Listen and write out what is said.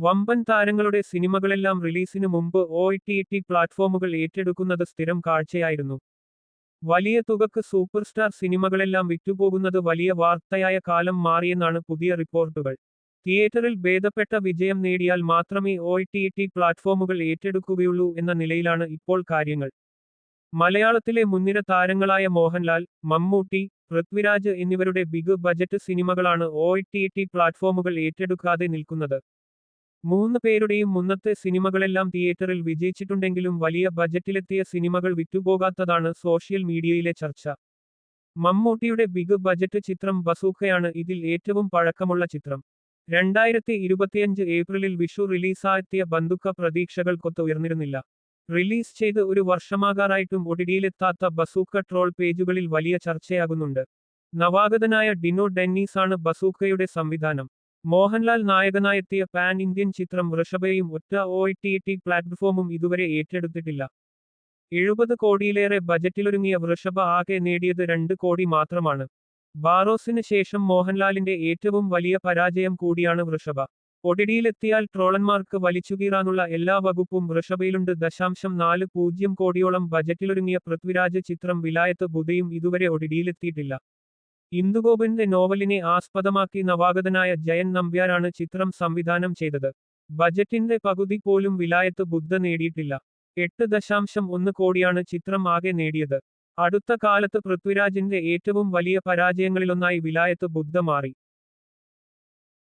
വമ്പൻ താരങ്ങളുടെ സിനിമകളെല്ലാം റിലീസിന് മുമ്പ് OTT പ്ലാറ്റ്ഫോമുകൾ ഏറ്റെടുക്കുന്നത് സ്ഥിരം കാഴ്ചയായിരുന്നു. വലിയ തുകക്ക് സൂപ്പർസ്റ്റാർ സിനിമകളെല്ലാം വിറ്റുപോകുന്നത് വലിയ വാർത്തയായ കാലം മാറിയെന്നാണ് പുതിയ റിപ്പോർട്ടുകൾ. തിയേറ്ററിൽ ഭേദപ്പെട്ട വിജയം നേടിയാൽ മാത്രമേ OTT പ്ലാറ്റ്ഫോമുകൾ ഏറ്റെടുക്കുകയുള്ളൂ എന്ന നിലയിലാണ് ഇപ്പോൾ കാര്യങ്ങൾ. മലയാളത്തിലെ മുൻനിര താരങ്ങളായ മോഹൻലാൽ, മമ്മൂട്ടി, പൃഥ്വിരാജ് എന്നിവരുടെ ബിഗ് ബജറ്റ് സിനിമകളാണ് OTT പ്ലാറ്റ്ഫോമുകൾ ഏറ്റെടുക്കാതെ നിൽക്കുന്നത്. മൂന്ന് പേരുടെയും മുന്നത്തെ സിനിമകളെല്ലാം തിയേറ്ററിൽ വിജയിച്ചിട്ടുണ്ടെങ്കിലും വലിയ ബജറ്റിലെത്തിയ സിനിമകൾ വിറ്റുപോകാത്തതാണ് സോഷ്യൽ മീഡിയയിലെ ചർച്ച. മമ്മൂട്ടിയുടെ ബിഗ് ബജറ്റ് ചിത്രം ബസൂക്കയാണ് ഇതിൽ ഏറ്റവും പഴക്കമുള്ള ചിത്രം. 2025 ഏപ്രിലിൽ വിഷു റിലീസായെത്തിയ ബന്ദുക്ക പ്രതീക്ഷകൾക്കൊത്ത് ഉയർന്നിരുന്നില്ല. റിലീസ് ചെയ്ത് ഒരു വർഷമാകാറായിട്ടും ഒടിടിയിലെത്താത്ത ബസൂക്ക ട്രോൾ പേജുകളിൽ വലിയ ചർച്ചയാകുന്നുണ്ട്. നവാഗതനായ ഡിനോ ഡെന്നീസാണ് ബസൂക്കയുടെ സംവിധാനം. മോഹൻലാൽ നായകനായെത്തിയ പാൻ ഇന്ത്യൻ ചിത്രം വൃഷഭയും ഒറ്റ OTT പ്ലാറ്റ്ഫോമും ഇതുവരെ ഏറ്റെടുത്തിട്ടില്ല. 70 കോടിയിലേറെ ബജറ്റിലൊരുങ്ങിയ വൃഷഭ ആകെ നേടിയത് 2 കോടി മാത്രമാണ്. ബാറോസിന് ശേഷം മോഹൻലാലിന്റെ ഏറ്റവും വലിയ പരാജയം കൂടിയാണ് വൃഷഭ. ഒടിടിയിലെത്തിയാൽ ട്രോളന്മാർക്ക് വലിച്ചുകീറാനുള്ള എല്ലാ വകുപ്പും വൃഷഭയിലുണ്ട്. 0.40 കോടിയോളം ബജറ്റിലൊരുങ്ങിയ പൃഥ്വിരാജ് ചിത്രം വിലായത്ത് ബുധയും ഇതുവരെ ഒടിടിയിലെത്തിയിട്ടില്ല. ഇന്ദുഗോപന്റെ നോവലിനെ ആസ്പദമാക്കി നവാഗതനായ ജയൻ നമ്പ്യാരാണ് ചിത്രം സംവിധാനം ചെയ്തത്. ബജറ്റിന്റെ പകുതി പോലും വിലായത്ത് ബുദ്ധ നേടിയിട്ടില്ല. 8.1 കോടിയാണ് ചിത്രം ആകെ നേടിയത്. അടുത്ത കാലത്ത് പൃഥ്വിരാജിന്റെ ഏറ്റവും വലിയ പരാജയങ്ങളിലൊന്നായി വിലായത്ത് ബുദ്ധ മാറി.